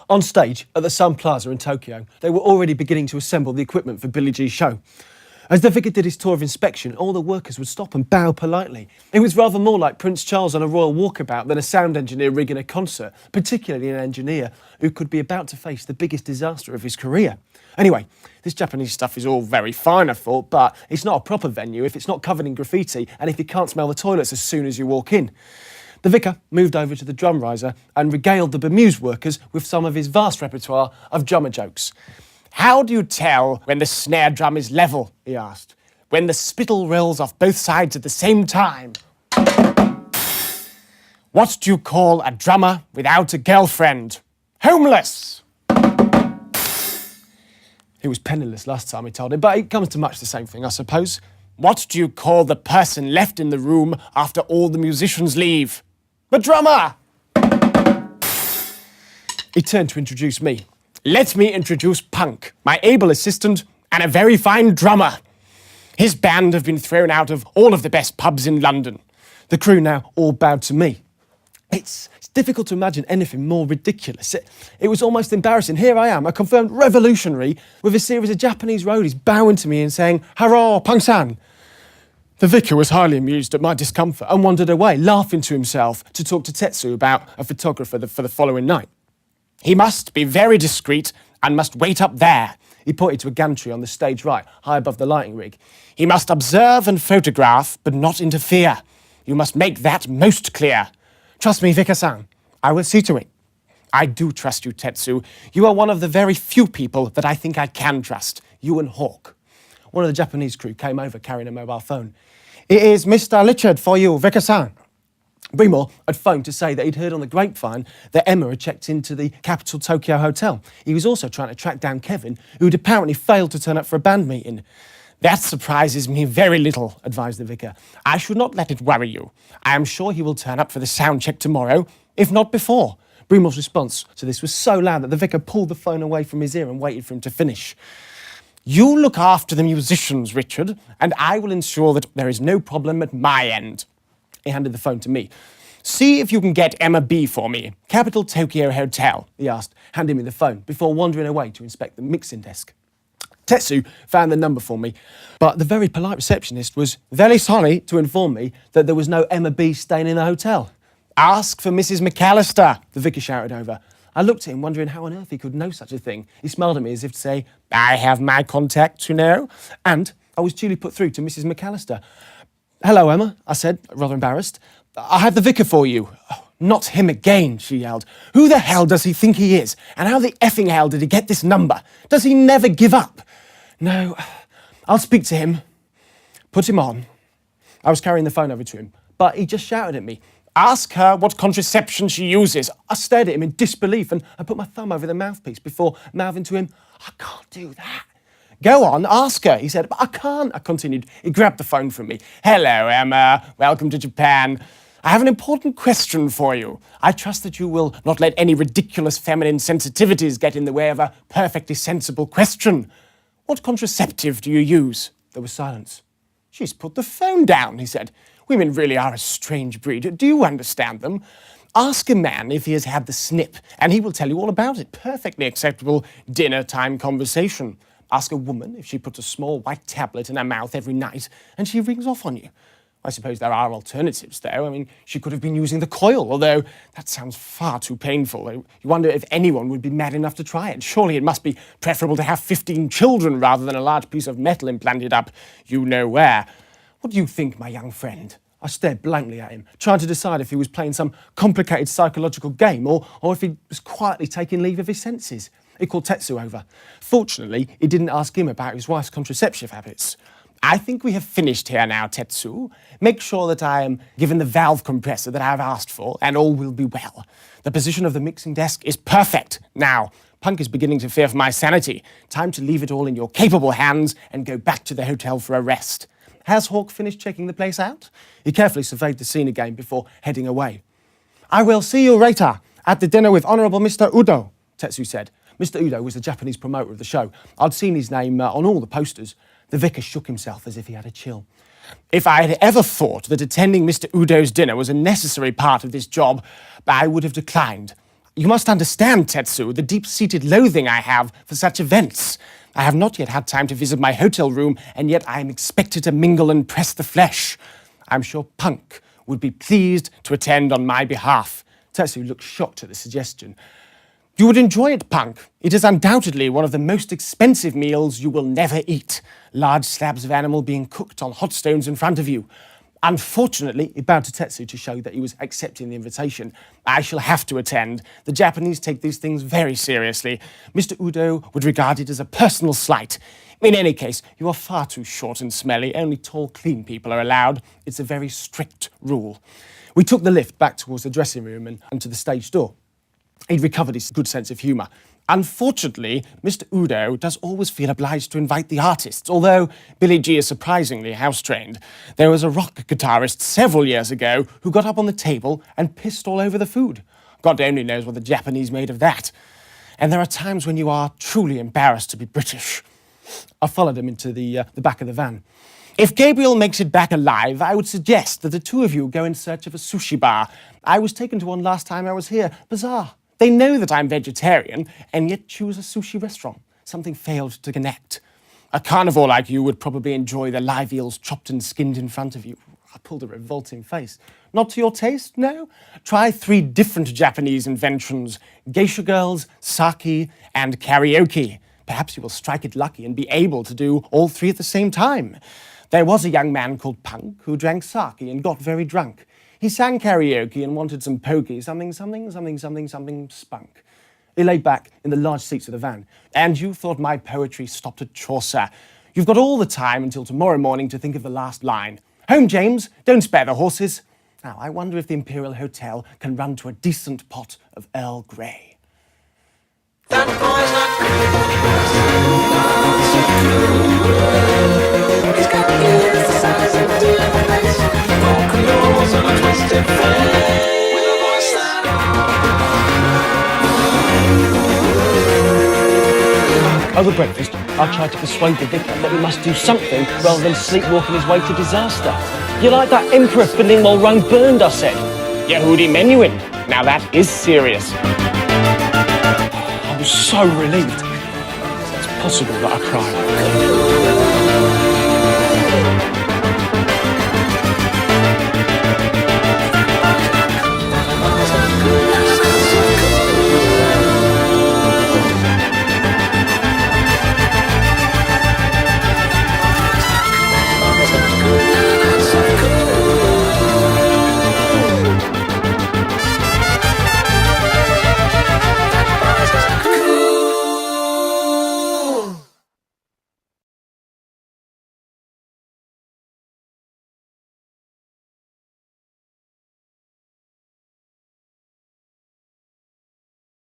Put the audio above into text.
On stage at the Sun Plaza in Tokyo, they were already beginning to assemble the equipment for Billie G's show. As the vicar did his tour of inspection, all the workers would stop and bow politely. It was rather more like Prince Charles on a royal walkabout than a sound engineer rigging a concert, particularly an engineer who could be about to face the biggest disaster of his career. Anyway, this Japanese stuff is all very fine, I thought, but it's not a proper venue if it's not covered in graffiti and if you can't smell the toilets as soon as you walk in. The vicar moved over to the drum riser and regaled the bemused workers with some of his vast repertoire of drummer jokes. "How do you tell when the snare drum is level?" he asked. "When the spittle rolls off both sides at the same time." "What do you call a drummer without a girlfriend?" "Homeless." He was penniless last time, he told him, but it comes to much the same thing, I suppose. "What do you call the person left in the room after all the musicians leave?" "The drummer." He turned to introduce me. "Let me introduce Punk, my able assistant and a very fine drummer. His band have been thrown out of all of the best pubs in London." The crew now all bowed to me. It's difficult to imagine anything more ridiculous. It was almost embarrassing. Here I am, a confirmed revolutionary, with a series of Japanese roadies bowing to me and saying, "Hurrah, Punk-san." The vicar was highly amused at my discomfort and wandered away, laughing to himself, to talk to Tetsu about a photographer for the following night. "He must be very discreet and must wait up there." He pointed to a gantry on the stage right, high above the lighting rig. "He must observe and photograph, but not interfere. You must make that most clear. Trust me, Vicar-san. I will see to it." "I do trust you, Tetsu. You are one of the very few people that I think I can trust. You and Hawk." One of the Japanese crew came over carrying a mobile phone. "It is Mr. Richard for you, Vicar-san." Breamore had phoned to say that he'd heard on the grapevine that Emma had checked into the Capital Tokyo Hotel. He was also trying to track down Kevin, who'd apparently failed to turn up for a band meeting. "That surprises me very little," advised the vicar. "I should not let it worry you. I am sure he will turn up for the sound check tomorrow, if not before." Breamore's response to this was so loud that the vicar pulled the phone away from his ear and waited for him to finish. "You look after the musicians, Richard, and I will ensure that there is no problem at my end." He handed the phone to me. "See if you can get Emma B for me. Capital Tokyo Hotel," he asked, handing me the phone, before wandering away to inspect the mixing desk. Tetsu found the number for me, but the very polite receptionist was very sorry to inform me that there was no Emma B staying in the hotel. "Ask for Mrs. McAllister," the vicar shouted over. I looked at him, wondering how on earth he could know such a thing. He smiled at me as if to say, "I have my contacts, you know." And I was duly put through to Mrs. McAllister. "Hello, Emma," I said, rather embarrassed. "I have the vicar for you." "Oh, not him again," she yelled. "Who the hell does he think he is? And how the effing hell did he get this number? Does he never give up?" "No, I'll speak to him." "Put him on." I was carrying the phone over to him, but he just shouted at me, "Ask her what contraception she uses." I stared at him in disbelief and I put my thumb over the mouthpiece before mouthing to him, "I can't do that." "Go on, ask her," he said. "But I can't," I continued. He grabbed the phone from me. "Hello, Emma. Welcome to Japan. I have an important question for you. I trust that you will not let any ridiculous feminine sensitivities get in the way of a perfectly sensible question. What contraceptive do you use?" There was silence. "She's put the phone down," he said. "Women really are a strange breed. Do you understand them? Ask a man if he has had the snip, and he will tell you all about it. Perfectly acceptable dinner-time conversation. Ask a woman if she puts a small white tablet in her mouth every night, and she rings off on you. I suppose there are alternatives, though. I mean, she could have been using the coil, although that sounds far too painful. You wonder if anyone would be mad enough to try it. Surely it must be preferable to have 15 children rather than a large piece of metal implanted up you know where. What do you think, my young friend?" I stared blankly at him, trying to decide if he was playing some complicated psychological game or if he was quietly taking leave of his senses. He called Tetsu over. Fortunately, he didn't ask him about his wife's contraceptive habits. "I think we have finished here now, Tetsu. Make sure that I am given the valve compressor that I have asked for, and all will be well. The position of the mixing desk is perfect. Now, Punk is beginning to fear for my sanity. Time to leave it all in your capable hands and go back to the hotel for a rest. Has Hawk finished checking the place out?" He carefully surveyed the scene again before heading away. "I will see you later at the dinner with Honourable Mr. Udo," Tetsu said. Mr. Udo was the Japanese promoter of the show. I'd seen his name on all the posters. The vicar shook himself as if he had a chill. "If I had ever thought that attending Mr. Udo's dinner was a necessary part of this job, I would have declined. You must understand, Tetsu, the deep-seated loathing I have for such events. I have not yet had time to visit my hotel room, and yet I am expected to mingle and press the flesh. I'm sure Punk would be pleased to attend on my behalf. Tetsu looked shocked at the suggestion. You would enjoy it, Punk. It is undoubtedly one of the most expensive meals you will never eat. Large slabs of animal being cooked on hot stones in front of you. Unfortunately, he bowed to Tetsu to show that he was accepting the invitation. I shall have to attend. The Japanese take these things very seriously. Mr. Udo would regard it as a personal slight. In any case, you are far too short and smelly. Only tall, clean people are allowed. It's a very strict rule. We took the lift back towards the dressing room and to the stage door. He'd recovered his good sense of humour. Unfortunately, Mr. Udo does always feel obliged to invite the artists, although Billy G is surprisingly house-trained. There was a rock guitarist several years ago who got up on the table and pissed all over the food. God only knows what the Japanese made of that. And there are times when you are truly embarrassed to be British. I followed him into the back of the van. If Gabriel makes it back alive, I would suggest that the two of you go in search of a sushi bar. I was taken to one last time I was here. Bizarre. They know that I'm vegetarian, and yet choose a sushi restaurant. Something failed to connect. A carnivore like you would probably enjoy the live eels chopped and skinned in front of you. I pulled a revolting face. Not to your taste, no? Try 3 different Japanese inventions: geisha girls, sake, and karaoke. Perhaps you will strike it lucky and be able to do all 3 at the same time. There was a young man called Punk who drank sake and got very drunk. He sang karaoke and wanted some pokey, something, spunk. He lay back in the large seats of the van. And you thought my poetry stopped at Chaucer. You've got all the time until tomorrow morning to think of the last line. Home, James, don't spare the horses. Now, I wonder if the Imperial Hotel can run to a decent pot of Earl Grey. That boy's not cool. He's got ears the size of deep place. Vocals and a twisted face. With a voice that... Over breakfast, I tried to persuade the vicar that he must do something rather than sleepwalking his way to disaster. You're like that emperor fiddling while Rome burned, I said. Yehudi Menuhin. Now that is serious. I was so relieved. It's possible that I cried.